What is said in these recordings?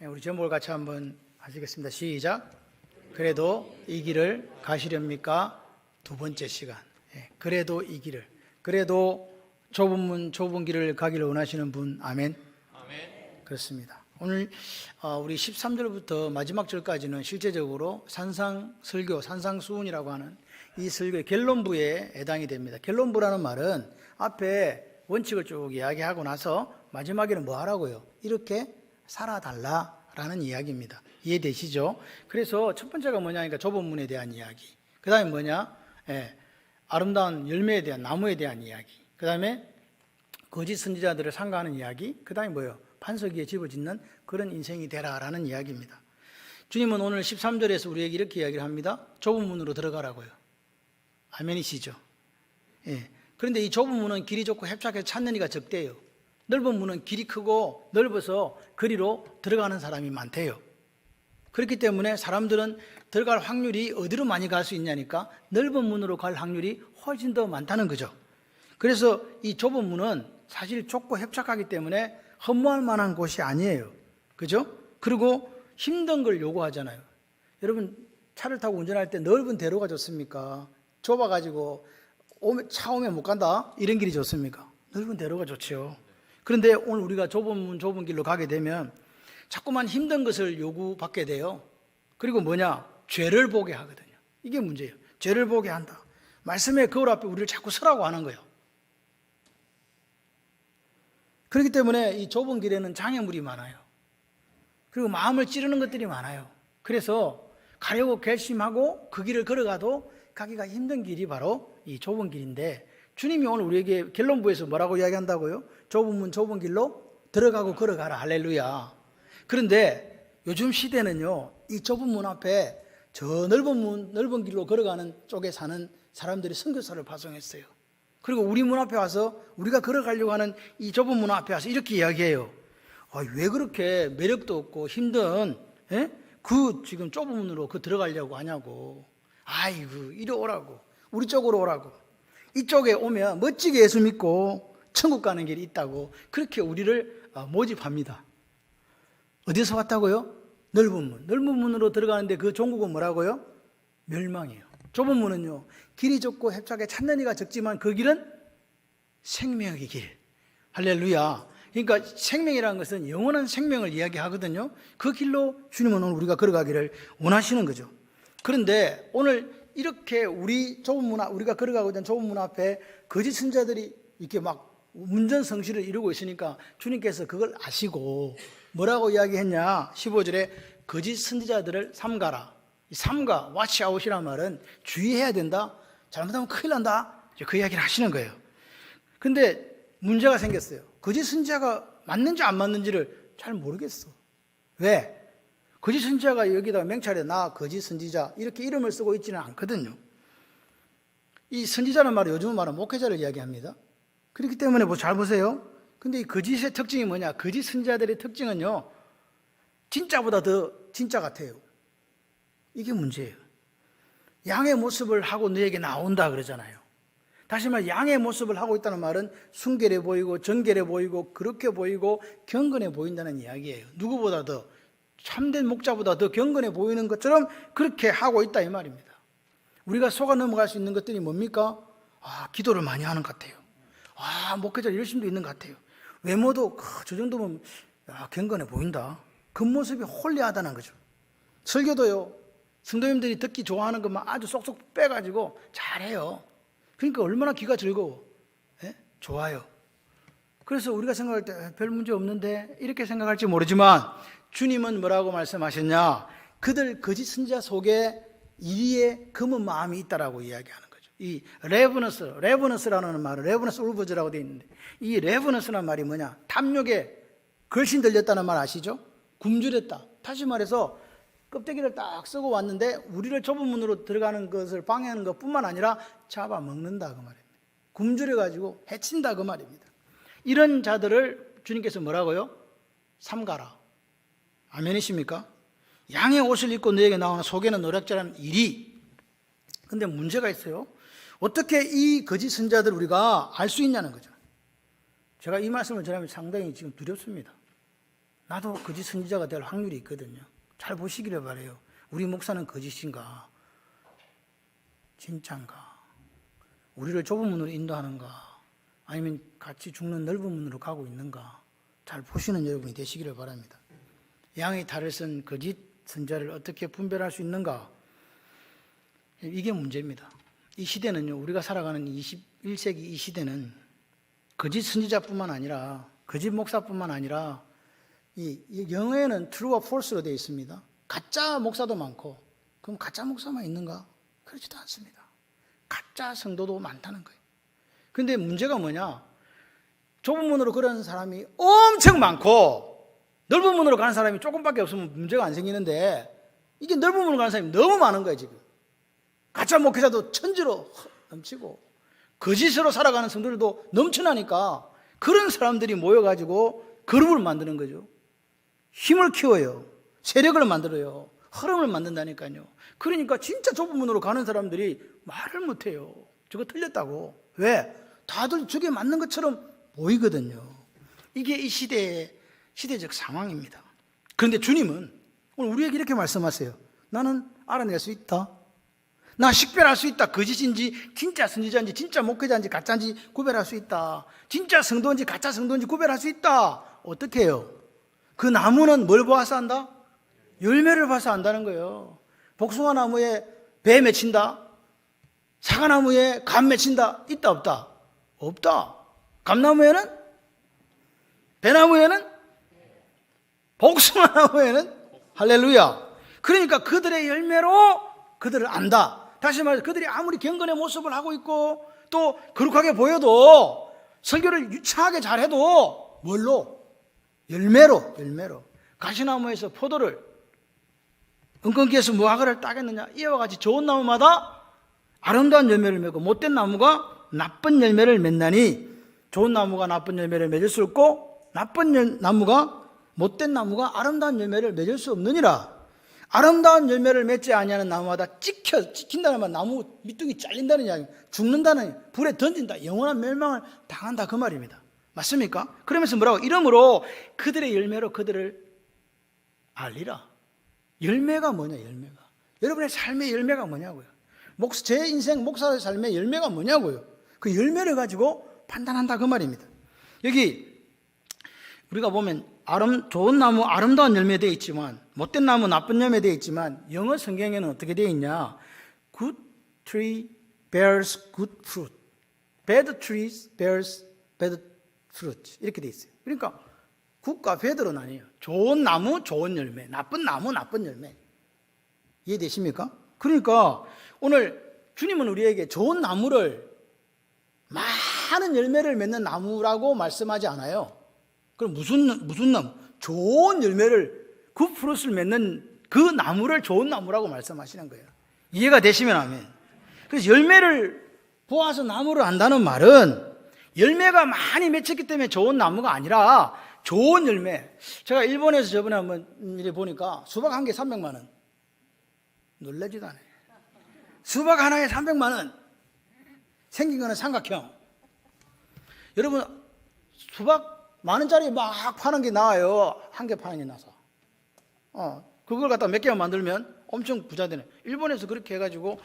우리 제목을 같이 한번 하시겠습니다. 시작. 그래도 이 길을 가시렵니까? 두 번째 시간. 그래도 이 길을. 그래도 좁은 문, 좁은 길을 가기를 원하시는 분, 아멘. 아멘. 그렇습니다. 오늘 우리 13절부터 마지막 절까지는 실제적으로 산상설교, 산상수훈이라고 하는 이 설교의 결론부에 해당이 됩니다. 결론부라는 말은 앞에 원칙을 쭉 이야기하고 나서 마지막에는 뭐 하라고요? 이렇게 살아달라라는 이야기입니다. 이해되시죠? 그래서 첫 번째가 뭐냐니까 좁은 문에 대한 이야기. 그 다음에 뭐냐? 아름다운 열매에 대한, 나무에 대한 이야기. 그 다음에 거짓 선지자들을 상가하는 이야기. 그 다음에 뭐예요? 반석 위에 집을 짓는 그런 인생이 되라라는 이야기입니다. 주님은 오늘 13절에서 우리에게 이렇게 이야기를 합니다. 좁은 문으로 들어가라고요. 아멘이시죠? 그런데 이 좁은 문은 길이 좁고 협착해서 찾는 이가 적대요. 넓은 문은 길이 크고 넓어서 거리로 들어가는 사람이 많대요. 그렇기 때문에 사람들은 들어갈 확률이 어디로 많이 갈 수 있냐니까 넓은 문으로 갈 확률이 훨씬 더 많다는 거죠. 그래서 이 좁은 문은 사실 좁고 협착하기 때문에 허무할 만한 곳이 아니에요. 그죠? 그리고 힘든 걸 요구하잖아요. 여러분 차를 타고 운전할 때 넓은 대로가 좋습니까? 좁아가지고 차 오면 못 간다? 이런 길이 좋습니까? 넓은 대로가 좋죠. 그런데 오늘 우리가 좁은 문, 좁은 길로 가게 되면 자꾸만 힘든 것을 요구받게 돼요. 그리고 뭐냐? 죄를 보게 하거든요. 이게 문제예요. 죄를 보게 한다. 말씀의 거울 앞에 우리를 자꾸 서라고 하는 거예요. 그렇기 때문에 이 좁은 길에는 장애물이 많아요. 그리고 마음을 찌르는 것들이 많아요. 그래서 가려고 결심하고 그 길을 걸어가도 가기가 힘든 길이 바로 이 좁은 길인데 주님이 오늘 우리에게 결론부에서 뭐라고 이야기한다고요? 좁은 문, 좁은 길로 들어가고 걸어가라. 할렐루야. 그런데 요즘 시대는요, 이 좁은 문 앞에 저 넓은 문, 넓은 길로 걸어가는 쪽에 사는 사람들이 선교사를 파송했어요. 그리고 우리 문 앞에 와서 우리가 걸어가려고 하는 이 좁은 문 앞에 와서 이렇게 이야기해요. 왜 그렇게 매력도 없고 힘든 그 지금 좁은 문으로 들어가려고 하냐고. 아이고 이리 오라고. 우리 쪽으로 오라고. 이쪽에 오면 멋지게 예수 믿고 천국 가는 길이 있다고 그렇게 우리를 모집합니다. 어디서 왔다고요? 넓은 문. 넓은 문으로 들어가는데 그 종국은 뭐라고요? 멸망이에요. 좁은 문은요, 길이 좁고 협착에 찾는 이가 적지만 그 길은 생명의 길. 할렐루야. 그러니까 생명이라는 것은 영원한 생명을 이야기하거든요. 그 길로 주님은 오늘 우리가 걸어가기를 원하시는 거죠. 그런데 오늘 이렇게 우리가 걸어가고 있는 좁은 문 앞에 거짓 선자들이 이렇게 막 운전성시를 이루고 있으니까 주님께서 그걸 아시고 뭐라고 이야기했냐? 15절에 거짓 선지자들을 삼가라. 이 삼가, watch out이라는 말은 주의해야 된다. 잘못하면 큰일 난다. 그 이야기를 하시는 거예요. 근데 문제가 생겼어요. 거짓 선지자가 맞는지 안 맞는지를 잘 모르겠어. 왜? 거짓 선지자가 여기다 명찰에 나 거짓 선지자 이렇게 이름을 쓰고 있지는 않거든요. 이 선지자는 말은 요즘 말은 목회자를 이야기합니다. 그렇기 때문에 잘 보세요. 근데 이 거짓의 특징이 뭐냐? 거짓 선지자들의 특징은요, 진짜보다 더 진짜 같아요. 이게 문제예요. 양의 모습을 하고 너에게 나온다 그러잖아요. 다시 말해 양의 모습을 하고 있다는 말은 순결해 보이고 정결해 보이고 그렇게 보이고 경건해 보인다는 이야기예요. 누구보다 더 참된 목자보다 더 경건해 보이는 것처럼 그렇게 하고 있다 이 말입니다. 우리가 속아 넘어갈 수 있는 것들이 뭡니까? 기도를 많이 하는 것 같아요. 목회자 열심도 있는 것 같아요. 외모도 저 정도면 경건해 보인다. 겉모습이 홀리하다는 거죠. 설교도요, 성도님들이 듣기 좋아하는 것만 아주 쏙쏙 빼가지고 잘해요. 그러니까 얼마나 귀가 즐거워. 좋아요. 그래서 우리가 생각할 때 별 문제 없는데 이렇게 생각할지 모르지만 주님은 뭐라고 말씀하셨냐? 그들 거짓 선지자 속에 이리의 검은 마음이 있다라고 이야기하는 거죠. 이 레브너스라는 말은 레브너스 울버즈라고 되어 있는데 이 레브너스라는 말이 뭐냐? 탐욕에 걸신 들렸다는 말 아시죠? 굶주렸다. 다시 말해서 껍데기를 딱 쓰고 왔는데 우리를 좁은 문으로 들어가는 것을 방해하는 것뿐만 아니라 잡아먹는다 그 말입니다. 굶주려가지고 해친다 그 말입니다. 이런 자들을 주님께서 뭐라고요? 삼가라. 아멘이십니까? 양의 옷을 입고 너에게 나오는 속에는 노략자라는 일이. 근데 문제가 있어요. 어떻게 이 거짓 선자들을 우리가 알 수 있냐는 거죠. 제가 이 말씀을 전하면 상당히 지금 두렵습니다. 나도 거짓 선지자가 될 확률이 있거든요. 잘 보시기를 바라요. 우리 목사는 거짓인가? 진짠가? 우리를 좁은 문으로 인도하는가? 아니면 같이 죽는 넓은 문으로 가고 있는가? 잘 보시는 여러분이 되시기를 바랍니다. 양의 탈을 쓴 거짓 선지자를 어떻게 분별할 수 있는가? 이게 문제입니다. 이 시대는요, 우리가 살아가는 21세기 이 시대는 거짓 선지자뿐만 아니라 거짓 목사뿐만 아니라 이 영어에는 true와 false로 되어 있습니다. 가짜 목사도 많고, 그럼 가짜 목사만 있는가? 그렇지도 않습니다. 가짜 성도도 많다는 거예요. 그런데 문제가 뭐냐? 좁은 문으로 걸어가는 사람이 엄청 많고 넓은 문으로 가는 사람이 조금밖에 없으면 문제가 안 생기는데, 이게 넓은 문으로 가는 사람이 너무 많은 거예요. 지금 가짜 목회자도 천지로 넘치고 거짓으로 살아가는 성도들도 넘쳐나니까 그런 사람들이 모여가지고 그룹을 만드는 거죠. 힘을 키워요. 세력을 만들어요. 흐름을 만든다니까요. 그러니까 진짜 좁은 문으로 가는 사람들이 말을 못해요. 저거 틀렸다고. 왜? 다들 저게 맞는 것처럼 보이거든요. 이게 이 시대의 시대적 상황입니다. 그런데 주님은 오늘 우리에게 이렇게 말씀하세요. 나는 알아낼 수 있다. 나 식별할 수 있다. 거짓인지 진짜 선지자인지 진짜 목회자인지 가짜인지 구별할 수 있다. 진짜 성도인지 가짜 성도인지 구별할 수 있다. 어떻게 해요? 그 나무는 뭘 봐서 안다? 열매를 봐서 안다는 거예요. 복숭아 나무에 배 맺힌다? 사과나무에 감 맺힌다? 있다 없다? 없다. 감나무에는? 배나무에는? 복숭아 나무에는? 할렐루야. 그러니까 그들의 열매로 그들을 안다. 다시 말해서 그들이 아무리 경건의 모습을 하고 있고 또 거룩하게 보여도 설교를 유창하게 잘해도 뭘로? 열매로. 가시나무에서 포도를 은근기에서 무화과를 따겠느냐? 이와 같이 좋은 나무마다 아름다운 열매를 맺고 못된 나무가 나쁜 열매를 맺나니, 좋은 나무가 나쁜 열매를 맺을 수 없고 나쁜 나무가 못된 나무가 아름다운 열매를 맺을 수 없느니라. 아름다운 열매를 맺지 아니하는 나무마다 찍힌다는 말, 나무 밑둥이 잘린다는 이야기, 죽는다는, 불에 던진다, 영원한 멸망을 당한다, 그 말입니다. 맞습니까? 그러면서 뭐라고? 이러므로 그들의 열매로 그들을 알리라. 열매가 뭐냐? 열매가 여러분의 삶의 열매가 뭐냐고요? 제 인생 목사의 삶의 열매가 뭐냐고요? 그 열매를 가지고 판단한다, 그 말입니다. 여기 우리가 보면 좋은 나무 아름다운 열매 되어 있지만 못된 나무 나쁜 열매 되어 있지만, 영어 성경에는 어떻게 되어 있냐? Good tree bears good fruit. Bad trees bears bad fruit. 이렇게 되어 있어요. 그러니까 굿과 bad로 나뉘어요. 좋은 나무 좋은 열매, 나쁜 나무 나쁜 열매. 이해되십니까? 그러니까 오늘 주님은 우리에게 좋은 나무를, 많은 열매를 맺는 나무라고 말씀하지 않아요. 그럼 무슨 나무? 좋은 열매를, 그 프루트를 맺는 그 나무를 좋은 나무라고 말씀하시는 거예요. 이해가 되시면 아멘. 그래서 열매를 보아서 나무를 안다는 말은 열매가 많이 맺혔기 때문에 좋은 나무가 아니라 좋은 열매. 제가 일본에서 저번에 한번 이래 보니까 수박 한 개 300만 원. 놀라지도 않아요. 수박 하나에 300만 원. 생긴 거는 삼각형. 여러분, 수박 만 원짜리 막 파는 게 나와요. 한 개 파는 게 나서. 그걸 갖다 몇 개만 만들면 엄청 부자 되네. 일본에서 그렇게 해가지고,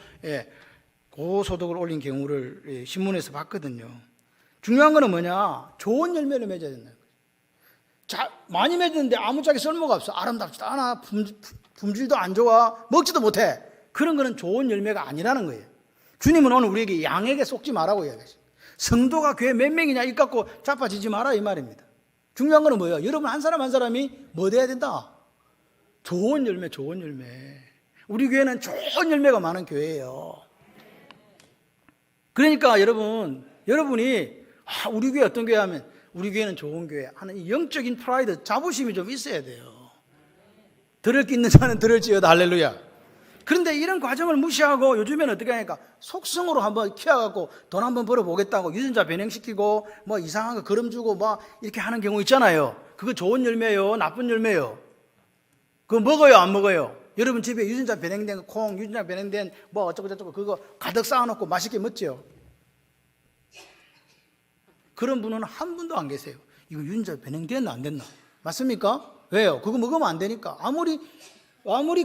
고소득을 올린 경우를 신문에서 봤거든요. 중요한 거는 뭐냐? 좋은 열매를 맺어야 된다는 거예요. 많이 맺었는데 아무짝에 쓸모가 없어. 아름답지도 않아. 품질도 안 좋아. 먹지도 못해. 그런 거는 좋은 열매가 아니라는 거예요. 주님은 오늘 우리에게 양에게 속지 말라고 이야기하십니다. 성도가 교회 몇 명이냐 이 갖고 자빠지지 마라, 이 말입니다. 중요한 거는 뭐예요? 여러분 한 사람 한 사람이 뭐 돼야 된다? 좋은 열매, 좋은 열매. 우리 교회는 좋은 열매가 많은 교회예요. 그러니까 여러분이 우리 교회 어떤 교회 하면 우리 교회는 좋은 교회 하는 이 영적인 프라이드, 자부심이 좀 있어야 돼요. 들을 게 있는 자는 들을지어다. 할렐루야. 그런데 이런 과정을 무시하고 요즘에는 어떻게 하니까 속성으로 한번 키워갖고 돈 한번 벌어보겠다고 유전자 변형시키고 뭐 이상한 거 걸음 주고 뭐 이렇게 하는 경우 있잖아요. 그거 좋은 열매요? 나쁜 열매요? 그거 먹어요? 안 먹어요? 여러분 집에 유전자 변형된 콩, 유전자 변형된 뭐 어쩌고저쩌고 그거 가득 쌓아놓고 맛있게 먹죠? 그런 분은 한 분도 안 계세요. 이거 유전자 변형됐나 안 됐나? 맞습니까? 왜요? 그거 먹으면 안 되니까. 아무리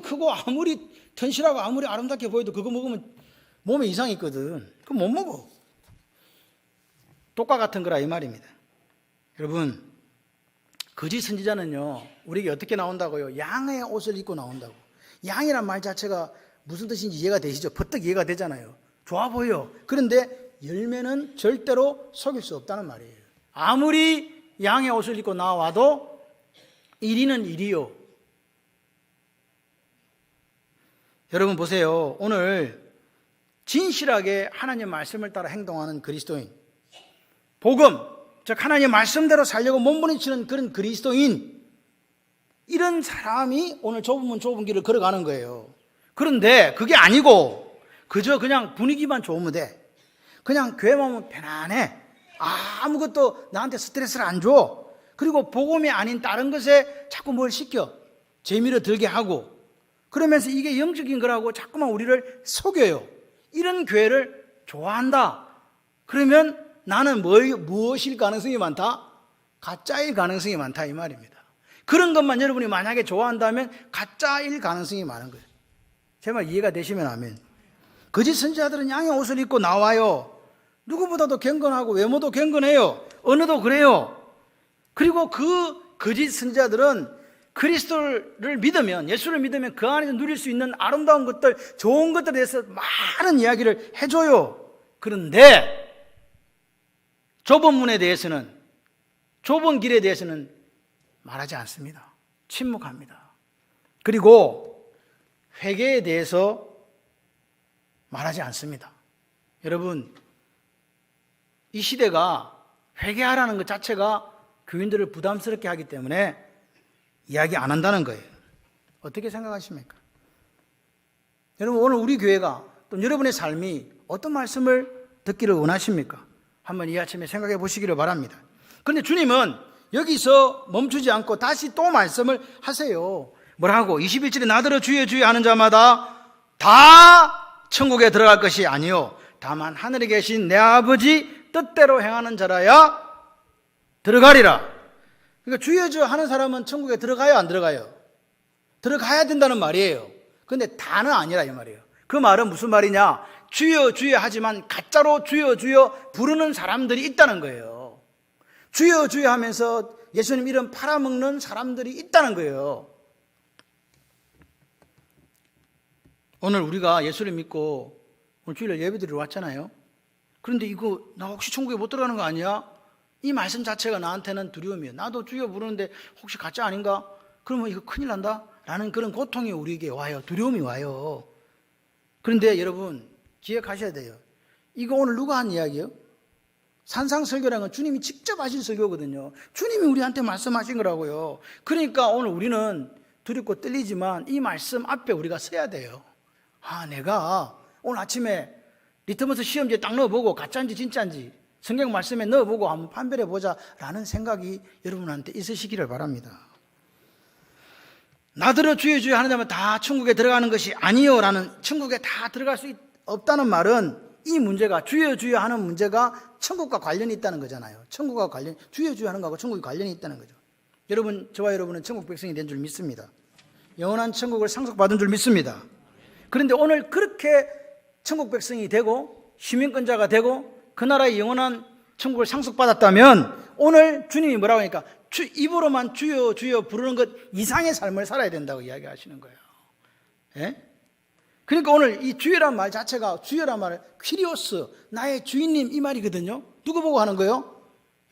크고 아무리 튼실하고 아무리 아름답게 보여도 그거 먹으면 몸에 이상이 있거든. 그거 못 먹어. 똑과 같은 거라 이 말입니다. 여러분, 거짓 선지자는요, 우리에게 어떻게 나온다고요? 양의 옷을 입고 나온다고. 양이란 말 자체가 무슨 뜻인지 이해가 되시죠? 버뜩 이해가 되잖아요. 좋아 보여. 그런데 열매는 절대로 속일 수 없다는 말이에요. 아무리 양의 옷을 입고 나와도 이리는 이리요. 여러분 보세요. 오늘 진실하게 하나님 말씀을 따라 행동하는 그리스도인, 복음, 즉 하나님 말씀대로 살려고 몸부림치는 그런 그리스도인, 이런 사람이 오늘 좁은 길을 걸어가는 거예요. 그런데 그게 아니고 그저 그냥 분위기만 좋으면 돼. 그냥 교회만 오면 편안해. 아무것도 나한테 스트레스를 안 줘. 그리고 복음이 아닌 다른 것에 자꾸 뭘 시켜 재미를 들게 하고, 그러면서 이게 영적인 거라고 자꾸만 우리를 속여요. 이런 교회를 좋아한다. 그러면 나는 무엇일 가능성이 많다? 가짜일 가능성이 많다 이 말입니다. 그런 것만 여러분이 만약에 좋아한다면 가짜일 가능성이 많은 거예요. 제 말 이해가 되시면 아멘. 거짓 선지자들은 양의 옷을 입고 나와요. 누구보다도 경건하고 외모도 경건해요. 언어도 그래요. 그리고 그 거짓 선지자들은 그리스도를 믿으면, 예수를 믿으면 그 안에서 누릴 수 있는 아름다운 것들, 좋은 것들에 대해서 많은 이야기를 해줘요. 그런데 좁은 문에 대해서는, 좁은 길에 대해서는 말하지 않습니다. 침묵합니다. 그리고 회개에 대해서 말하지 않습니다. 여러분, 이 시대가 회개하라는 것 자체가 교인들을 부담스럽게 하기 때문에 이야기 안 한다는 거예요. 어떻게 생각하십니까? 여러분, 오늘 우리 교회가 또 여러분의 삶이 어떤 말씀을 듣기를 원하십니까? 한번 이 아침에 생각해 보시기를 바랍니다. 그런데 주님은 여기서 멈추지 않고 다시 또 말씀을 하세요. 뭐라고? 21절에 나더러 주여 주여 하는 자마다 다 천국에 들어갈 것이 아니요 다만 하늘에 계신 내 아버지 뜻대로 행하는 자라야 들어가리라. 그러니까 주여 주여 하는 사람은 천국에 들어가요, 안 들어가요? 들어가야 된다는 말이에요. 그런데 다는 아니라 이 말이에요. 그 말은 무슨 말이냐? 주여 주여 하지만 가짜로 주여 주여 부르는 사람들이 있다는 거예요. 주여 주여 하면서 예수님 이름 팔아먹는 사람들이 있다는 거예요. 오늘 우리가 예수를 믿고 오늘 주일날 예배드리러 왔잖아요. 그런데 이거 나 혹시 천국에 못 들어가는 거 아니야? 이 말씀 자체가 나한테는 두려움이에요. 나도 주여 부르는데 혹시 가짜 아닌가? 그러면 이거 큰일 난다? 라는 그런 고통이 우리에게 와요. 두려움이 와요. 그런데 여러분 기억하셔야 돼요. 이거 오늘 누가 한 이야기예요? 산상설교라는 건 주님이 직접 하신 설교거든요. 주님이 우리한테 말씀하신 거라고요. 그러니까 오늘 우리는 두렵고 떨리지만 이 말씀 앞에 우리가 서야 돼요. 내가 오늘 아침에 리트머스 시험지에 딱 넣어보고 가짜인지 진짜인지 성경 말씀에 넣어보고 한번 판별해보자 라는 생각이 여러분한테 있으시기를 바랍니다. 나더러 주여 주여 하는 자면 다 천국에 들어가는 것이 아니요 라는, 천국에 다 들어갈 수 없다는 말은 이 문제가, 주여 주여 하는 문제가 천국과 관련이 있다는 거잖아요. 천국과 관련, 주여 주여 하는 거하고 천국이 관련이 있다는 거죠. 여러분, 저와 여러분은 천국 백성이 된 줄 믿습니다. 영원한 천국을 상속받은 줄 믿습니다. 그런데 오늘 그렇게 천국 백성이 되고 시민권자가 되고 그 나라의 영원한 천국을 상속받았다면 오늘 주님이 뭐라고 하니까 입으로만 주여 주여 부르는 것 이상의 삶을 살아야 된다고 이야기하시는 거예요. 예? 그러니까 오늘 이 주여란 말 자체가, 주여란 말은 퀴리오스, 나의 주인님 이 말이거든요. 누구 보고 하는 거예요?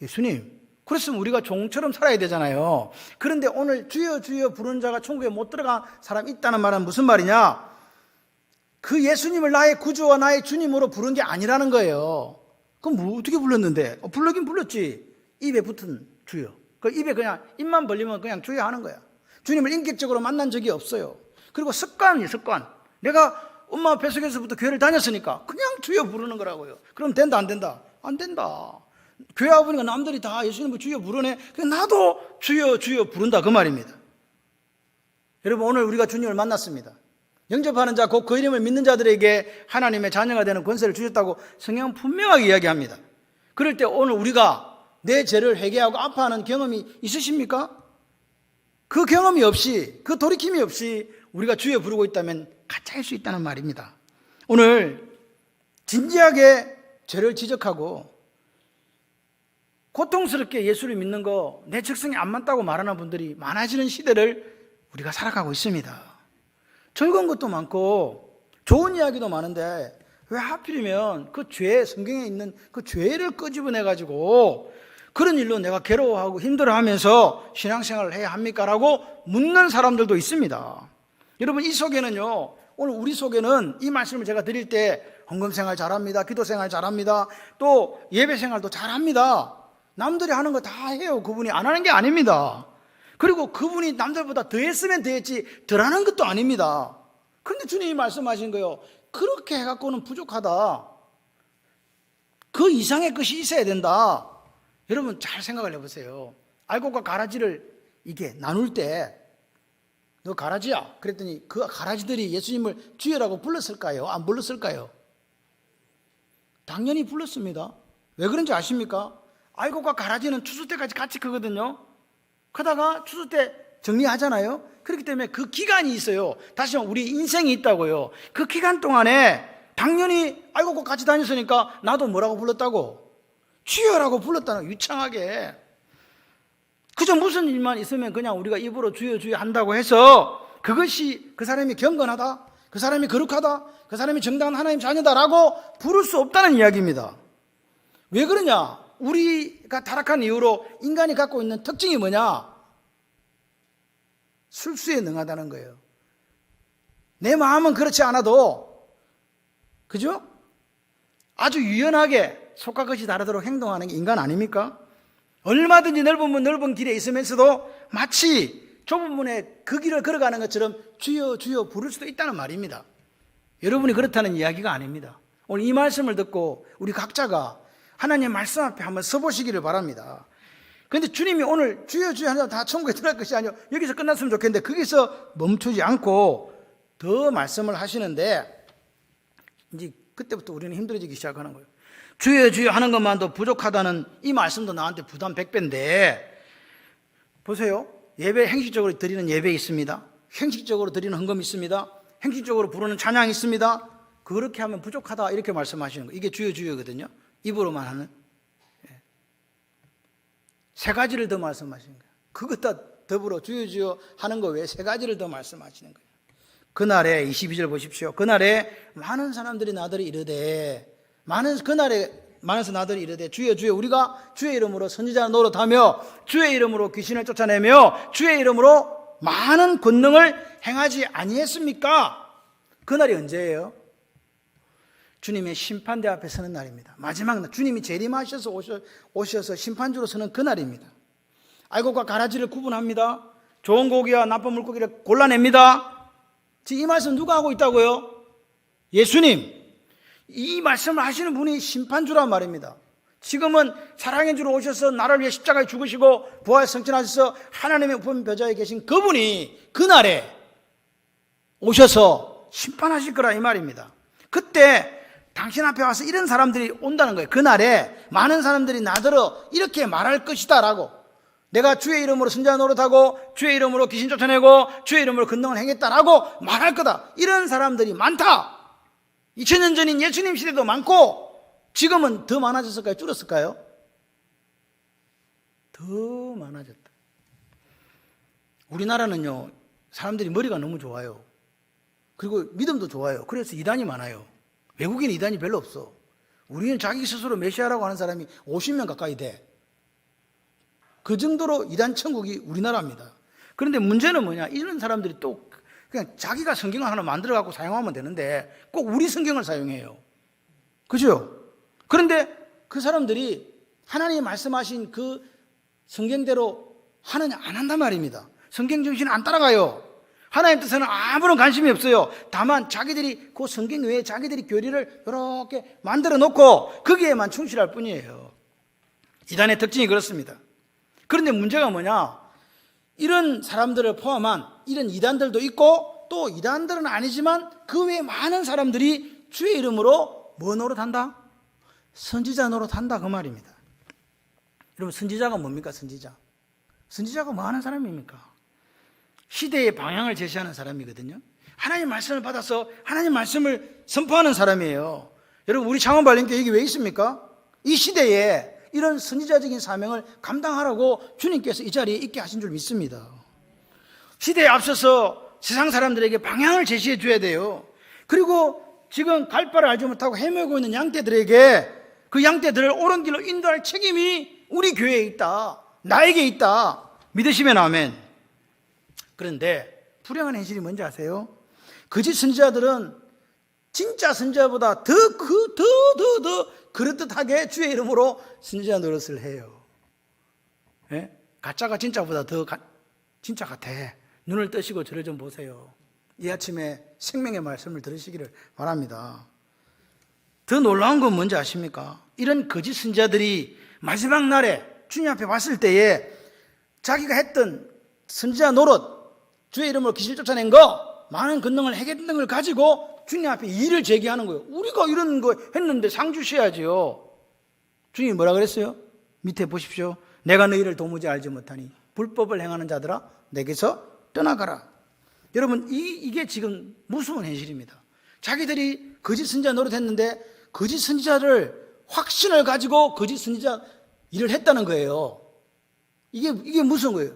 예수님. 그랬으면 우리가 종처럼 살아야 되잖아요. 그런데 오늘 주여 주여 부르는 자가 천국에 못 들어간 사람이 있다는 말은 무슨 말이냐? 그 예수님을 나의 구주와 나의 주님으로 부른 게 아니라는 거예요. 그럼 뭐 어떻게 불렀는데? 불르긴 불렀지. 입에 붙은 주여. 그 입에 그냥 입만 벌리면 그냥 주여 하는 거야. 주님을 인격적으로 만난 적이 없어요. 그리고 습관이에요, 습관. 내가 엄마 뱃속에서부터 교회를 다녔으니까 그냥 주여 부르는 거라고요. 그럼 된다, 안 된다? 안 된다. 교회 와보니까 남들이 다 예수님을 주여 부르네. 그냥 나도 주여 주여 부른다 그 말입니다. 여러분, 오늘 우리가 주님을 만났습니다. 영접하는 자, 곧 그 이름을 믿는 자들에게 하나님의 자녀가 되는 권세를 주셨다고 성경은 분명하게 이야기합니다. 그럴 때 오늘 우리가 내 죄를 회개하고 아파하는 경험이 있으십니까? 그 경험이 없이, 그 돌이킴이 없이 우리가 주여 부르고 있다면 가짜일 수 있다는 말입니다. 오늘 진지하게 죄를 지적하고 고통스럽게 예수를 믿는 거 내 적성에 안 맞다고 말하는 분들이 많아지는 시대를 우리가 살아가고 있습니다. 즐거운 것도 많고 좋은 이야기도 많은데 왜 하필이면 그 죄, 성경에 있는 그 죄를 끄집어내가지고 그런 일로 내가 괴로워하고 힘들어하면서 신앙생활을 해야 합니까? 라고 묻는 사람들도 있습니다. 여러분, 이 속에는요, 오늘 우리 속에는 이 말씀을 제가 드릴 때 헌금생활 잘합니다, 기도생활 잘합니다, 또 예배생활도 잘합니다, 남들이 하는 거 다 해요. 그분이 안 하는 게 아닙니다. 그리고 그분이 남들보다 더 했으면 더 했지 덜 하는 것도 아닙니다. 그런데 주님이 말씀하신 거예요. 그렇게 해갖고는 부족하다. 그 이상의 것이 있어야 된다. 여러분 잘 생각을 해보세요. 알곡과 가라지를 이게 나눌 때 너 가라지야 그랬더니 그 가라지들이 예수님을 주여라고 불렀을까요? 안 불렀을까요? 당연히 불렀습니다. 왜 그런지 아십니까? 알곡과 가라지는 추수 때까지 같이 크거든요. 크다가 추수 때 정리하잖아요. 그렇기 때문에 그 기간이 있어요. 다시 말하면 우리 인생이 있다고요. 그 기간 동안에 당연히 알곡과 같이 다녔으니까 나도 뭐라고 불렀다고? 주여라고 불렀다는, 유창하게. 그저 무슨 일만 있으면 그냥 우리가 입으로 주여 주여 한다고 해서 그것이 그 사람이 경건하다, 그 사람이 거룩하다, 그 사람이 정당한 하나님 자녀다라고 부를 수 없다는 이야기입니다. 왜 그러냐? 우리가 타락한 이후로 인간이 갖고 있는 특징이 뭐냐? 술수에 능하다는 거예요. 내 마음은 그렇지 않아도, 그죠? 아주 유연하게 속과 것이 다르도록 행동하는 게 인간 아닙니까? 얼마든지 넓은 넓은 길에 있으면서도 마치 좁은 문에 그 길을 걸어가는 것처럼 주여 주여 부를 수도 있다는 말입니다. 여러분이 그렇다는 이야기가 아닙니다. 오늘 이 말씀을 듣고 우리 각자가 하나님의 말씀 앞에 한번 서보시기를 바랍니다. 그런데 주님이 오늘 주여 주여 하면 다 천국에 들어갈 것이 아니요, 여기서 끝났으면 좋겠는데 거기서 멈추지 않고 더 말씀을 하시는데, 이제 그때부터 우리는 힘들어지기 시작하는 거예요. 주여 주여 하는 것만도 부족하다는 이 말씀도 나한테 부담 100배인데 보세요. 예배, 행식적으로 드리는 예배 있습니다. 행식적으로 드리는 헌금이 있습니다. 행식적으로 부르는 찬양이 있습니다. 그렇게 하면 부족하다 이렇게 말씀하시는 거예요. 이게 주여 주여거든요. 입으로만 하는. 세 가지를 더 말씀하시는 거예요. 그것과 더불어 주여 주여 하는 거 외에 세 가지를 더 말씀하시는 거예요. 그날에 22절 보십시오. 그날에 많은 사람들이 나더러 이르되, 그날에 많은 나들이 이르되 주여 주여 우리가 주의 이름으로 선지자 노릇하며 주의 이름으로 귀신을 쫓아내며 주의 이름으로 많은 권능을 행하지 아니했습니까? 그날이 언제예요? 주님의 심판대 앞에 서는 날입니다. 마지막 날, 주님이 재림하셔서 오셔서 심판주로 서는 그날입니다. 알곡과 가라지를 구분합니다. 좋은 고기와 나쁜 물고기를 골라냅니다. 지금 이 말씀 누가 하고 있다고요? 예수님. 이 말씀을 하시는 분이 심판주란 말입니다. 지금은 사랑의 주로 오셔서 나를 위해 십자가에 죽으시고 부활 승천하셔서 하나님의 우편 보좌에 계신 그분이 그날에 오셔서 심판하실 거라 이 말입니다. 그때 당신 앞에 와서 이런 사람들이 온다는 거예요. 그날에 많은 사람들이 나더러 이렇게 말할 것이다 라고. 내가 주의 이름으로 선지자 노릇하고 주의 이름으로 귀신 쫓아내고 주의 이름으로 권능을 행했다라고 말할 거다. 이런 사람들이 많다. 2000년 전인 예수님 시대도 많고 지금은 더 많아졌을까요? 줄었을까요? 더 많아졌다. 우리나라는요, 사람들이 머리가 너무 좋아요. 그리고 믿음도 좋아요. 그래서 이단이 많아요. 외국인 이단이 별로 없어. 우리는 자기 스스로 메시아라고 하는 사람이 50명 가까이 돼. 그 정도로 이단 천국이 우리나라입니다. 그런데 문제는 뭐냐? 이런 사람들이 또 그냥 자기가 성경을 하나 만들어 갖고 사용하면 되는데 꼭 우리 성경을 사용해요. 그죠? 그런데 그 사람들이 하나님이 말씀하신 그 성경대로 하느냐 안 한단 말입니다. 성경 정신을 안 따라가요. 하나님 뜻에는 아무런 관심이 없어요. 다만 자기들이 그 성경 외에 자기들이 교리를 이렇게 만들어 놓고 거기에만 충실할 뿐이에요. 이단의 특징이 그렇습니다. 그런데 문제가 뭐냐? 이런 사람들을 포함한 이런 이단들도 있고 또 이단들은 아니지만 그 외에 많은 사람들이 주의 이름으로 뭐 노릇한다? 선지자 노릇한다 그 말입니다. 여러분 선지자가 뭡니까? 선지자가 뭐 하는 사람입니까? 시대의 방향을 제시하는 사람이거든요. 하나님 말씀을 받아서 하나님 말씀을 선포하는 사람이에요. 여러분, 우리 창원발림교회 여기 왜 있습니까? 이 시대에 이런 선지자적인 사명을 감당하라고 주님께서 이 자리에 있게 하신 줄 믿습니다. 시대에 앞서서 세상 사람들에게 방향을 제시해 줘야 돼요. 그리고 지금 갈 바를 알지 못하고 헤매고 있는 양떼들에게 그 양떼들을 옳은 길로 인도할 책임이 우리 교회에 있다, 나에게 있다, 믿으시면 아멘. 그런데 불행한 현실이 뭔지 아세요? 거짓 선지자들은 진짜 선지자보다 더 그럴듯하게 주의 이름으로 선지자 노릇을 해요. 예? 가짜가 진짜보다 더 진짜 같아. 눈을 뜨시고 저를 좀 보세요. 이 아침에 생명의 말씀을 들으시기를 바랍니다. 더 놀라운 건 뭔지 아십니까? 이런 거짓 선지자들이 마지막 날에 주님 앞에 왔을 때에 자기가 했던 선지자 노릇, 주의 이름으로 귀신을 쫓아낸 거, 많은 권능을 행했던 걸 가지고 주님 앞에 이의를 제기하는 거예요. 우리가 이런 거 했는데 상 주셔야지요. 주님이 뭐라 그랬어요? 밑에 보십시오. 내가 너희를 도무지 알지 못하니 불법을 행하는 자들아 내게서 떠나가라. 여러분, 이게 지금 무서운 현실입니다. 자기들이 거짓 선지자 노릇했는데 거짓 선지자를 확신을 가지고 거짓 선지자 일을 했다는 거예요. 이게 무서운 거예요.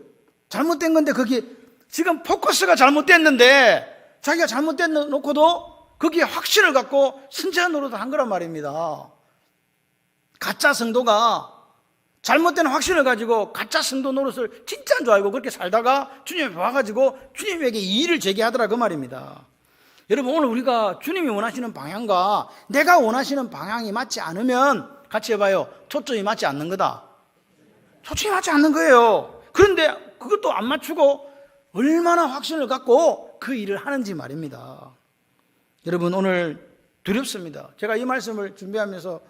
잘못된 건데 거기 지금 포커스가 잘못됐는데 자기가 잘못됐 놓고도 거기에 확신을 갖고 선지자 노릇을 한 거란 말입니다. 가짜 성도가 잘못된 확신을 가지고 가짜 성도 노릇을 진짜인 줄 알고 그렇게 살다가 주님 앞에 와가지고 주님에게 이의를 제기하더라 그 말입니다. 여러분, 오늘 우리가 주님이 원하시는 방향과 내가 원하시는 방향이 맞지 않으면 같이 해봐요. 초점이 맞지 않는 거다. 초점이 맞지 않는 거예요. 그런데 그것도 안 맞추고 얼마나 확신을 갖고 그 일을 하는지 말입니다. 여러분, 오늘 두렵습니다. 제가 이 말씀을 준비하면서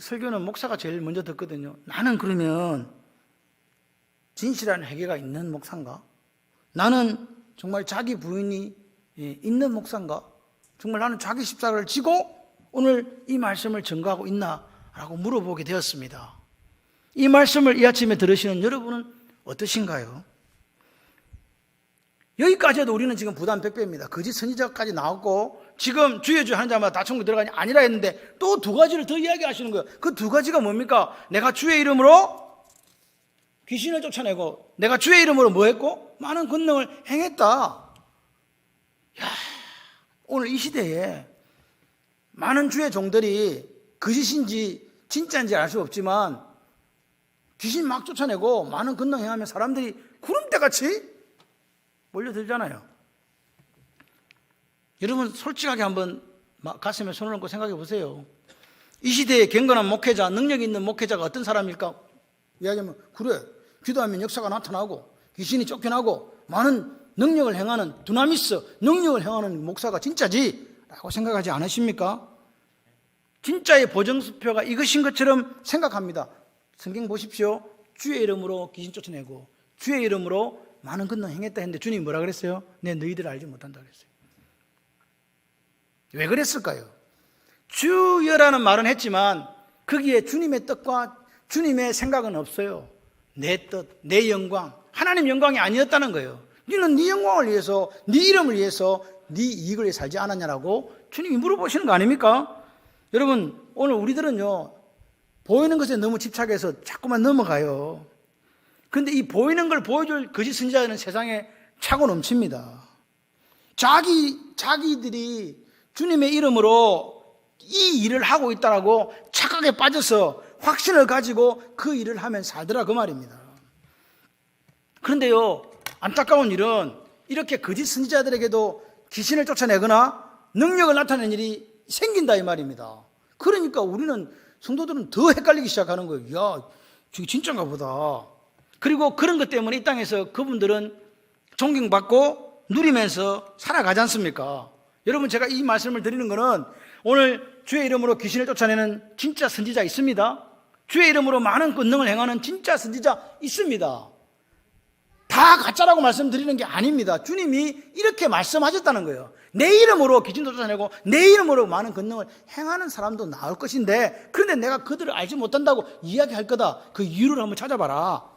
설교는 목사가 제일 먼저 듣거든요. 나는 그러면 진실한 회개가 있는 목사인가? 나는 정말 자기 부인이 있는 목사인가? 정말 나는 자기 십자가를 지고 오늘 이 말씀을 전가하고 있나? 라고 물어보게 되었습니다. 이 말씀을 이 아침에 들으시는 여러분은 어떠신가요? 여기까지 해도 우리는 지금 부담 100배입니다. 거짓 선지자까지 나왔고 지금 주의 주 하는 자마다 다 천국 들어가니 아니라 했는데 또 두 가지를 더 이야기하시는 거예요. 그 두 가지가 뭡니까? 내가 주의 이름으로 귀신을 쫓아내고 내가 주의 이름으로 뭐 했고? 많은 권능을 행했다. 야, 오늘 이 시대에 많은 주의 종들이 거짓인지 진짜인지 알 수 없지만 귀신 막 쫓아내고 많은 권능 행하면 사람들이 구름대같이 몰려들잖아요. 여러분, 솔직하게 한번 가슴에 손을 얹고 생각해 보세요. 이 시대의 경건한 목회자, 능력 있는 목회자가 어떤 사람일까? 이야기하면 그래, 기도하면 역사가 나타나고 귀신이 쫓겨나고 많은 능력을 행하는 두나미스, 능력을 행하는 목사가 진짜지 라고 생각하지 않으십니까? 진짜의 보정수표가 이것인 것처럼 생각합니다. 성경 보십시오. 주의 이름으로 귀신 쫓아내고 주의 이름으로 많은 권능 행했다 했는데 주님이 뭐라 그랬어요? 내 너희들을 알지 못한다 그랬어요. 왜 그랬을까요? 주여라는 말은 했지만 거기에 주님의 뜻과 주님의 생각은 없어요. 내 뜻, 내 영광, 하나님 영광이 아니었다는 거예요. 너는 네 영광을 위해서, 네 이름을 위해서 네 이익을 위해 살지 않았냐라고 주님이 물어보시는 거 아닙니까? 여러분, 오늘 우리들은요 보이는 것에 너무 집착해서 자꾸만 넘어가요. 그런데 이 보이는 걸 보여줄 거짓 선지자는 세상에 차고 넘칩니다. 자기들이 주님의 이름으로 이 일을 하고 있다라고 착각에 빠져서 확신을 가지고 그 일을 하면 살더라 그 말입니다. 그런데요, 안타까운 일은 이렇게 거짓 선지자들에게도 귀신을 쫓아내거나 능력을 나타내는 일이 생긴다 이 말입니다. 그러니까 우리는 성도들은 더 헷갈리기 시작하는 거예요. 야, 저게 진짜인가 보다. 그리고 그런 것 때문에 이 땅에서 그분들은 존경받고 누리면서 살아가지 않습니까? 여러분, 제가 이 말씀을 드리는 것은 오늘 주의 이름으로 귀신을 쫓아내는 진짜 선지자 있습니다. 주의 이름으로 많은 권능을 행하는 진짜 선지자 있습니다. 다 가짜라고 말씀드리는 게 아닙니다. 주님이 이렇게 말씀하셨다는 거예요. 내 이름으로 귀신도 쫓아내고 내 이름으로 많은 권능을 행하는 사람도 나올 것인데, 그런데 내가 그들을 알지 못한다고 이야기할 거다. 그 이유를 한번 찾아봐라.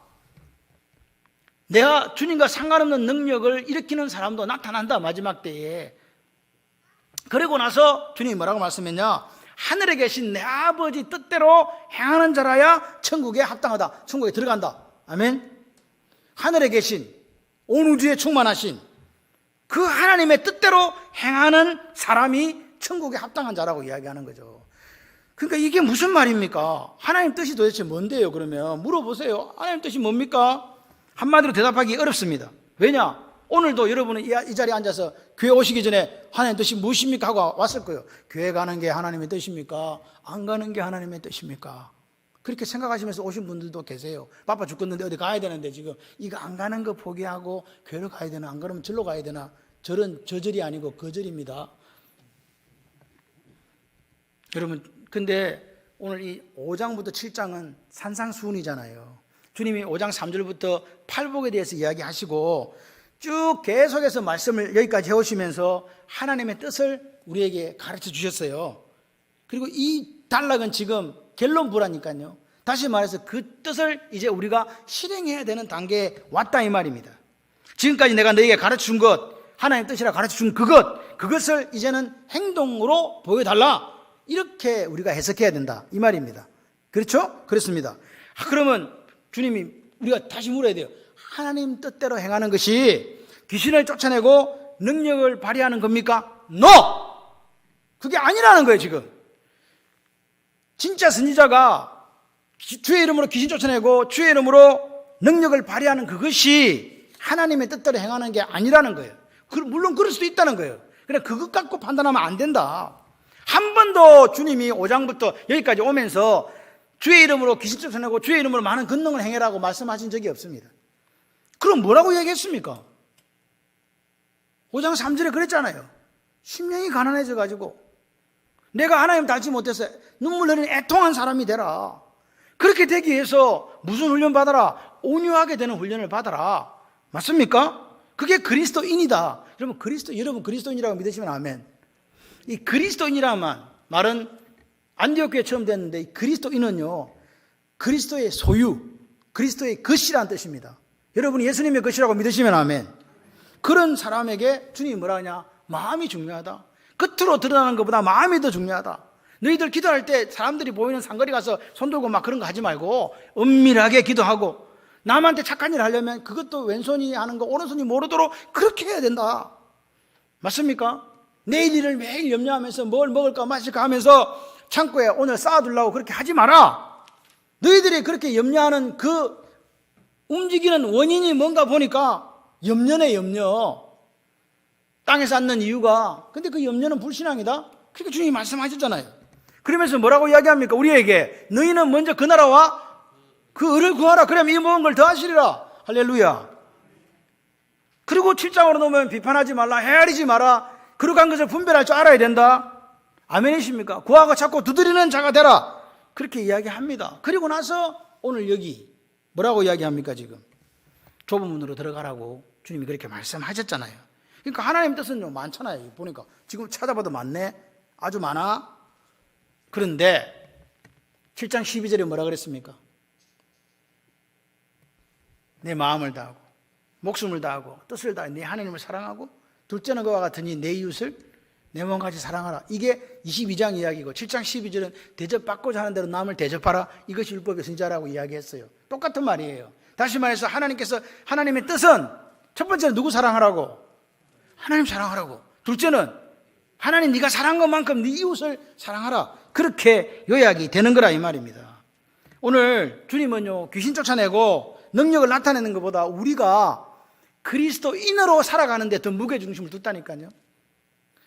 내가 주님과 상관없는 능력을 일으키는 사람도 나타난다, 마지막 때에. 그리고 나서 주님이 뭐라고 말씀했냐? 하늘에 계신 내 아버지 뜻대로 행하는 자라야 천국에 합당하다, 천국에 들어간다. 아멘. 하늘에 계신, 온 우주에 충만하신 그 하나님의 뜻대로 행하는 사람이 천국에 합당한 자라고 이야기하는 거죠. 그러니까 이게 무슨 말입니까? 하나님 뜻이 도대체 뭔데요? 그러면 물어보세요. 하나님 뜻이 뭡니까? 한마디로 대답하기 어렵습니다. 왜냐? 오늘도 여러분은 이 자리에 앉아서 교회 오시기 전에 하나님 뜻이 무엇입니까? 하고 왔을 거예요. 교회 가는 게 하나님의 뜻입니까? 안 가는 게 하나님의 뜻입니까? 그렇게 생각하시면서 오신 분들도 계세요. 바빠 죽겠는데 어디 가야 되는데 지금 이거 안 가는 거 포기하고 교회로 가야 되나? 안 그러면 절로 가야 되나? 절은 저절이 아니고 거절입니다. 여러분, 근데 오늘 이 5장부터 7장은 산상수훈이잖아요. 주님이 5장 3절부터 팔복에 대해서 이야기하시고 쭉 계속해서 말씀을 여기까지 해오시면서 하나님의 뜻을 우리에게 가르쳐 주셨어요. 그리고 이 단락은 지금 결론부라니까요. 다시 말해서 그 뜻을 이제 우리가 실행해야 되는 단계에 왔다 이 말입니다. 지금까지 내가 너에게 가르쳐 준 것, 하나님의 뜻이라 가르쳐 준 그것을 이제는 행동으로 보여달라, 이렇게 우리가 해석해야 된다 이 말입니다. 그렇죠? 그렇습니다. 그러면 주님이 우리가 다시 물어야 돼요. 하나님 뜻대로 행하는 것이 귀신을 쫓아내고 능력을 발휘하는 겁니까? No! 그게 아니라는 거예요. 지금 진짜 선지자가 주의 이름으로 귀신 쫓아내고 주의 이름으로 능력을 발휘하는 그것이 하나님의 뜻대로 행하는 게 아니라는 거예요. 물론 그럴 수도 있다는 거예요. 그러나 그것 갖고 판단하면 안 된다. 한 번도 주님이 5장부터 여기까지 오면서 주의 이름으로 귀신 쫓아내고 주의 이름으로 많은 권능을 행해라고 말씀하신 적이 없습니다. 그럼 뭐라고 얘기했습니까? 5장 3절에 그랬잖아요. 심령이 가난해져 가지고 내가 하나님 닮지 못해서 눈물 흘리는 애통한 사람이 되라. 그렇게 되기 위해서 무슨 훈련 받아라? 온유하게 되는 훈련을 받아라. 맞습니까? 그게 그리스도인이다. 여러분 그리스도인이라고 믿으시면 아멘. 이 그리스도인이라는 말은 안디옥 교회에 처음 됐는데, 이 그리스도인은요, 그리스도의 소유, 그리스도의 것이라는 뜻입니다. 여러분이 예수님의 것이라고 믿으시면 아멘. 그런 사람에게 주님이 뭐라 하냐? 마음이 중요하다. 겉으로 드러나는 것보다 마음이 더 중요하다. 너희들 기도할 때 사람들이 보이는 상거리 가서 손 들고 막 그런 거 하지 말고 은밀하게 기도하고, 남한테 착한 일 하려면 그것도 왼손이 하는 거 오른손이 모르도록 그렇게 해야 된다. 맞습니까? 내일 일을 매일 염려하면서 뭘 먹을까 마실까 하면서 창고에 오늘 쌓아두려고 그렇게 하지 마라. 너희들이 그렇게 염려하는 그 움직이는 원인이 뭔가 보니까 염려네, 염려. 땅에 쌓는 이유가. 근데 그 염려는 불신앙이다. 그렇게 주님이 말씀하셨잖아요. 그러면서 뭐라고 이야기합니까? 우리에게 너희는 먼저 그 나라와 그 의를 구하라. 그러면 이 모든 걸 더하시리라. 할렐루야. 그리고 7장으로 놓으면 비판하지 말라, 헤아리지 마라, 거룩한 것을 분별할 줄 알아야 된다. 아멘이십니까? 구하고 찾고 두드리는 자가 되라. 그렇게 이야기합니다. 그리고 나서 오늘 여기 뭐라고 이야기합니까? 지금 좁은 문으로 들어가라고 주님이 그렇게 말씀하셨잖아요. 그러니까 하나님 뜻은 많잖아요. 보니까 지금 찾아봐도 많네. 아주 많아. 그런데 7장 12절에 뭐라 그랬습니까? 내 마음을 다하고 목숨을 다하고 뜻을 다해 네 하나님을 사랑하고 둘째는 그와 같으니 내 이웃을 내 몸같이 사랑하라. 이게 22장 이야기고 7장 12절은 대접받고자 하는 대로 남을 대접하라. 이것이 율법의 선지자라고 이야기했어요. 똑같은 말이에요. 다시 말해서 하나님께서 하나님의 뜻은 첫 번째는 누구 사랑하라고? 하나님 사랑하라고. 둘째는 하나님 네가 사랑한 것만큼 네 이웃을 사랑하라. 그렇게 요약이 되는 거라 이 말입니다. 오늘 주님은요, 귀신 쫓아내고 능력을 나타내는 것보다 우리가 그리스도인으로 살아가는 데 더 무게중심을 뒀다니까요.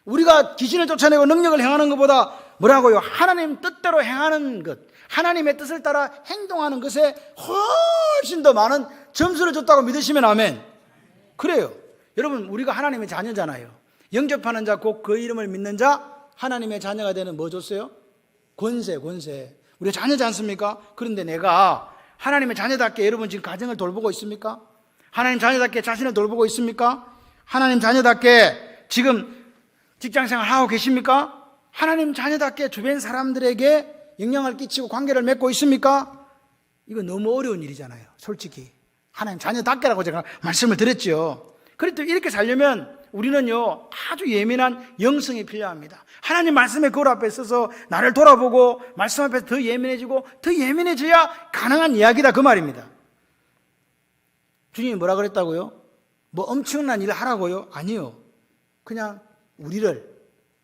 우리가 귀신을 쫓아내고 능력을 행하는 것보다 뭐라고요? 하나님 뜻대로 행하는 것, 하나님의 뜻을 따라 행동하는 것에 훨씬 더 많은 점수를 줬다고 믿으시면 아멘. 그래요. 여러분, 우리가 하나님의 자녀잖아요. 영접하는 자 곧 그 이름을 믿는 자 하나님의 자녀가 되는 뭐 줬어요? 권세. 우리가 자녀지 않습니까? 그런데 내가 하나님의 자녀답게 여러분 지금 가정을 돌보고 있습니까? 하나님 자녀답게 자신을 돌보고 있습니까? 하나님 자녀답게 지금 직장생활 하고 계십니까? 하나님 자녀답게 주변 사람들에게 영향을 끼치고 관계를 맺고 있습니까? 이거 너무 어려운 일이잖아요. 솔직히 하나님 자녀답게라고 제가 말씀을 드렸죠. 그래도 이렇게 살려면 우리는요 아주 예민한 영성이 필요합니다. 하나님 말씀의 거울 앞에 서서 나를 돌아보고 말씀 앞에서 더 예민해지고 더 예민해져야 가능한 이야기다 그 말입니다. 주님이 뭐라 그랬다고요? 뭐 엄청난 일을 하라고요? 아니요. 그냥 우리를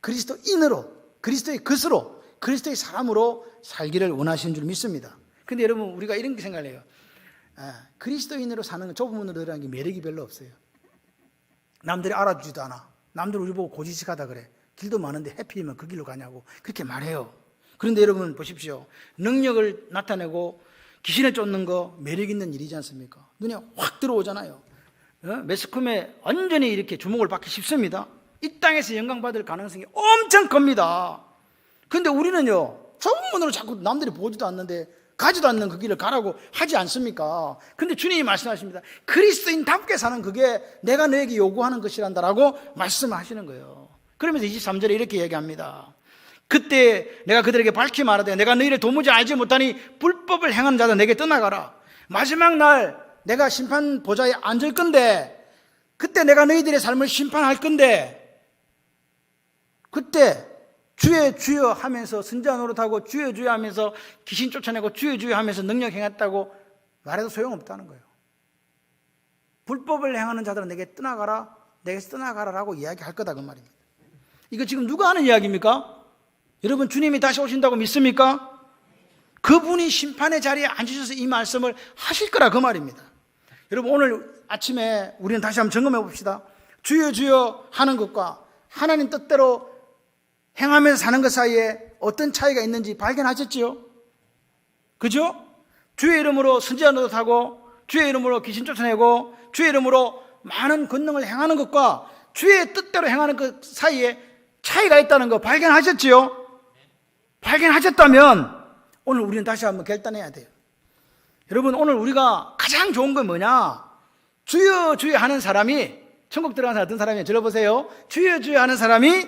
그리스도인으로, 그리스도의 것으로, 그리스도의 사람으로 살기를 원하시는 줄 믿습니다. 근데 여러분 우리가 이런 게 생각해요. 그리스도인으로 사는 건 좁은 문으로 들어가는 게 매력이 별로 없어요. 남들이 알아주지도 않아. 남들 우리 보고 고지식하다 그래. 길도 많은데 해필이면 그 길로 가냐고 그렇게 말해요. 그런데 여러분 보십시오. 능력을 나타내고 귀신을 쫓는 거 매력 있는 일이지 않습니까? 눈에 확 들어오잖아요. 매스컴에 완전히 이렇게 주목을 받기 쉽습니다. 이 땅에서 영광받을 가능성이 엄청 큽니다. 그런데 우리는요 좁은 문으로 자꾸 남들이 보지도 않는데 가지도 않는 그 길을 가라고 하지 않습니까? 근데 주님이 말씀하십니다. 그리스도인답게 사는 그게 내가 너에게 요구하는 것이란다라고 말씀하시는 거예요. 그러면서 23절에 이렇게 얘기합니다. 그때 내가 그들에게 밝히 말하되 내가 너희를 도무지 알지 못하니 불법을 행하는 자들 내게 떠나가라. 마지막 날 내가 심판 보좌에 앉을 건데 그때 내가 너희들의 삶을 심판할 건데 그때 주의 주여 하면서 선지자 노릇하고 주의 주여 하면서 귀신 쫓아내고 주의 주여 하면서 능력 행했다고 말해도 소용없다는 거예요. 불법을 행하는 자들은 내게 떠나가라, 내게서 떠나가라라고 이야기할 거다 그 말입니다. 이거 지금 누가 하는 이야기입니까? 여러분 주님이 다시 오신다고 믿습니까? 그분이 심판의 자리에 앉으셔서 이 말씀을 하실 거라 그 말입니다. 여러분 오늘 아침에 우리는 다시 한번 점검해 봅시다. 주여 주여 하는 것과 하나님 뜻대로 행하면서 사는 것 사이에 어떤 차이가 있는지 발견하셨지요? 그죠? 주의 이름으로 선지자 노릇하고 주의 이름으로 귀신 쫓아내고 주의 이름으로 많은 권능을 행하는 것과 주의 뜻대로 행하는 것 사이에 차이가 있다는 거 발견하셨지요? 발견하셨다면 오늘 우리는 다시 한번 결단해야 돼요. 여러분 오늘 우리가 가장 좋은 건 뭐냐? 주여 주여 하는 사람이 천국 들어간 사람 어떤 사람이에요? 들어보세요. 주여 주여 하는 사람이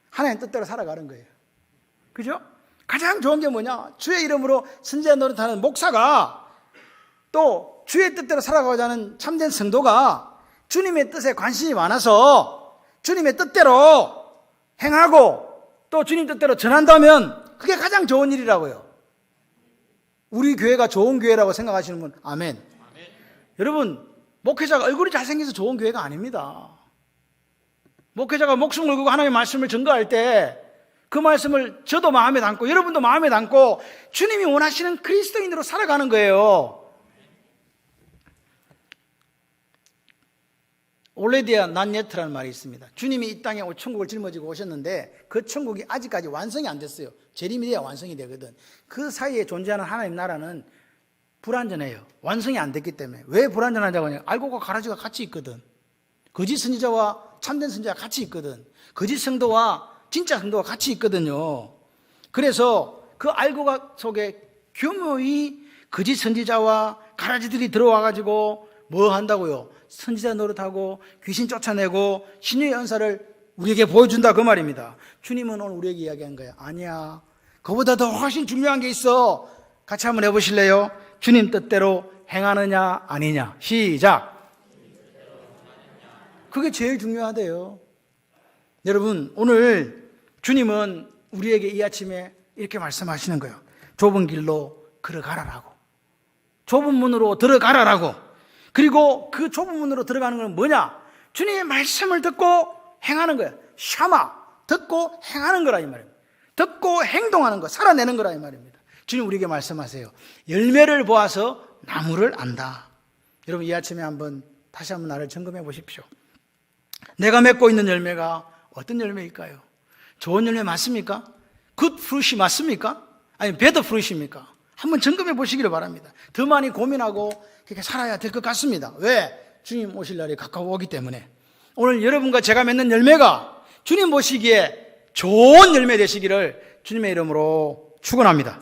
하나님 뜻대로 살아가는 거예요. 그죠? 가장 좋은 게 뭐냐? 주의 이름으로 선지자 노릇하는 목사가 또 주의 뜻대로 살아가고자 하는 참된 성도가 주님의 뜻에 관심이 많아서 주님의 뜻대로 행하고 또 주님 뜻대로 전한다면 그게 가장 좋은 일이라고요. 우리 교회가 좋은 교회라고 생각하시는 분 아멘. 여러분 목회자가 얼굴이 잘생겨서 좋은 교회가 아닙니다. 목회자가 목숨을 걸고 하나님의 말씀을 전가할 때 그 말씀을 저도 마음에 담고 여러분도 마음에 담고 주님이 원하시는 그리스도인으로 살아가는 거예요. 올레디아 난예트라는 말이 있습니다. 주님이 이 땅에 천국을 짊어지고 오셨는데 그 천국이 아직까지 완성이 안 됐어요. 재림이 돼야 완성이 되거든. 그 사이에 존재하는 하나님 나라는 불완전해요. 완성이 안 됐기 때문에. 왜 불완전하냐고 하냐? 알고가 가라지가 같이 있거든. 거짓 선지자와 참된 선지자가 같이 있거든. 거짓 성도와 진짜 성도가 같이 있거든요. 그래서 그 알고가 속에 교묘히 거짓 선지자와 가라지들이 들어와가지고 뭐 한다고요? 선지자 노릇하고 귀신 쫓아내고 신유의 은사를 우리에게 보여준다 그 말입니다. 주님은 오늘 우리에게 이야기한 거예요. 아니야. 그보다 더 훨씬 중요한 게 있어. 같이 한번 해보실래요? 주님 뜻대로 행하느냐 아니냐. 시작. 그게 제일 중요하대요. 여러분 오늘 주님은 우리에게 이 아침에 이렇게 말씀하시는 거예요. 좁은 길로 걸어가라라고. 좁은 문으로 들어가라라고. 그리고 그 좁은 문으로 들어가는 건 뭐냐? 주님의 말씀을 듣고 행하는 거예요. 샤마, 듣고 행하는 거라 이 말입니다. 듣고 행동하는 거, 살아내는 거라 이 말입니다. 주님 우리에게 말씀하세요. 열매를 보아서 나무를 안다. 여러분 이 아침에 다시 한번 나를 점검해 보십시오. 내가 맺고 있는 열매가 어떤 열매일까요? 좋은 열매 맞습니까? 굿 프루시 맞습니까? 아니 배드 프루시입니까? 한번 점검해 보시기를 바랍니다. 더 많이 고민하고 그렇게 살아야 될 것 같습니다. 왜? 주님 오실 날이 가까워오기 때문에. 오늘 여러분과 제가 맺는 열매가 주님 보시기에 좋은 열매 되시기를 주님의 이름으로 축원합니다.